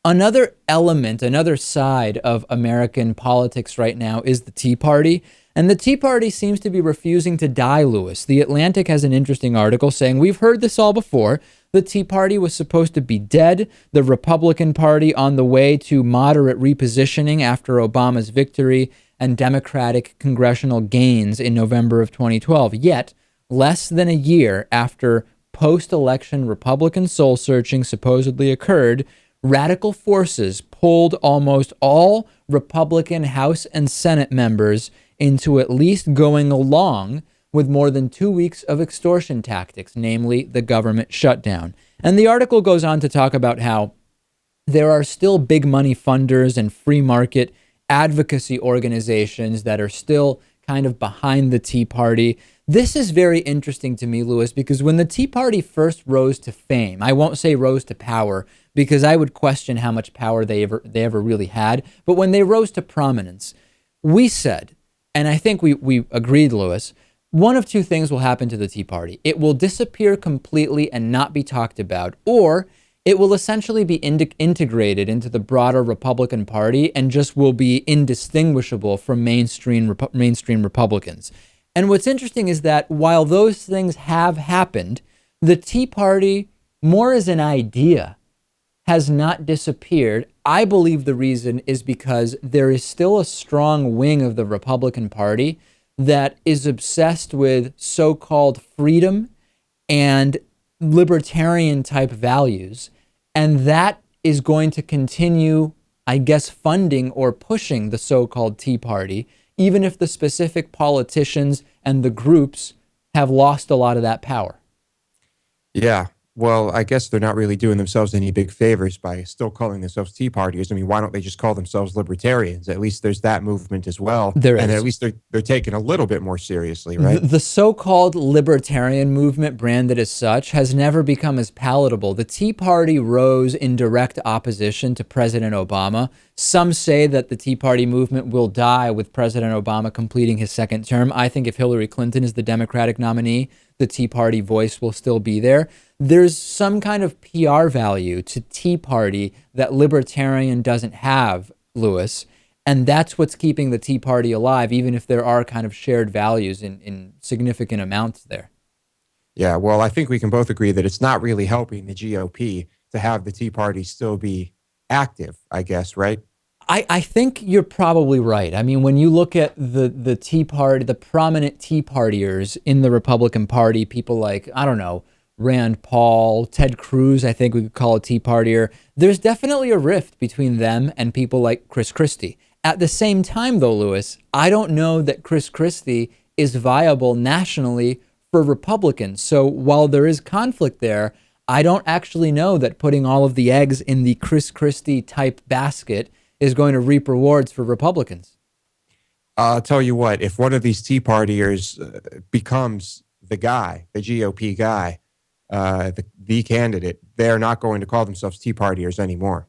Another element, another side of American politics right now is the Tea Party. And the Tea Party seems to be refusing to die, Lewis. The Atlantic has an interesting article saying, we've heard this all before. The Tea Party was supposed to be dead. The Republican Party on the way to moderate repositioning after Obama's victory and Democratic congressional gains in November of 2012. Yet, less than a year after post-election Republican soul-searching supposedly occurred, radical forces pulled almost all Republican House and Senate members into at least going along with more than 2 weeks of extortion tactics, namely the government shutdown. And the article goes on to talk about how there are still big money funders and free market advocacy organizations that are still kind of behind the Tea Party. This is very interesting to me, Lewis, because when the Tea Party first rose to fame, I won't say rose to power because I would question how much power they ever really had, but when they rose to prominence, we said, and I think we agreed, Lewis, one of two things will happen to the Tea Party. It will disappear completely and not be talked about, or it will essentially be integrated into the broader Republican Party and just will be indistinguishable from mainstream Republicans. And what's interesting is that while those things have happened, the Tea Party, more as an idea, has not disappeared. I believe the reason is because there is still a strong wing of the Republican Party that is obsessed with so-called freedom and libertarian type values. And that is going to continue, I guess, funding or pushing the so-called Tea Party, even if the specific politicians and the groups have lost a lot of that power. Yeah. Well, I guess they're not really doing themselves any big favors by still calling themselves Tea Partiers. I mean, why don't they just call themselves libertarians? At least there's that movement as well. There is. And at least they're taken a little bit more seriously, right? The so-called libertarian movement, branded as such, has never become as palatable. The Tea Party rose in direct opposition to President Obama. Some say that the Tea Party movement will die with President Obama completing his second term. I think if Hillary Clinton is the Democratic nominee, the Tea Party voice will still be there. There's some kind of PR value to Tea Party that libertarian doesn't have, Lewis. And that's what's keeping the Tea Party alive, even if there are kind of shared values in significant amounts there. Yeah, well, I think we can both agree that it's not really helping the GOP to have the Tea Party still be active, I guess, right? I think you're probably right. I mean, when you look at the Tea Party, the prominent Tea Partiers in the Republican Party, people like, I don't know, Rand Paul, Ted Cruz, I think we could call a Tea Partier. There's definitely a rift between them and people like Chris Christie. At the same time, though, Lewis, I don't know that Chris Christie is viable nationally for Republicans. So while there is conflict there, I don't actually know that putting all of the eggs in the Chris Christie type basket is going to reap rewards for Republicans. I'll tell you what, if one of these Tea Partiers becomes the guy, the GOP guy, the candidate, they're not going to call themselves Tea Partiers anymore.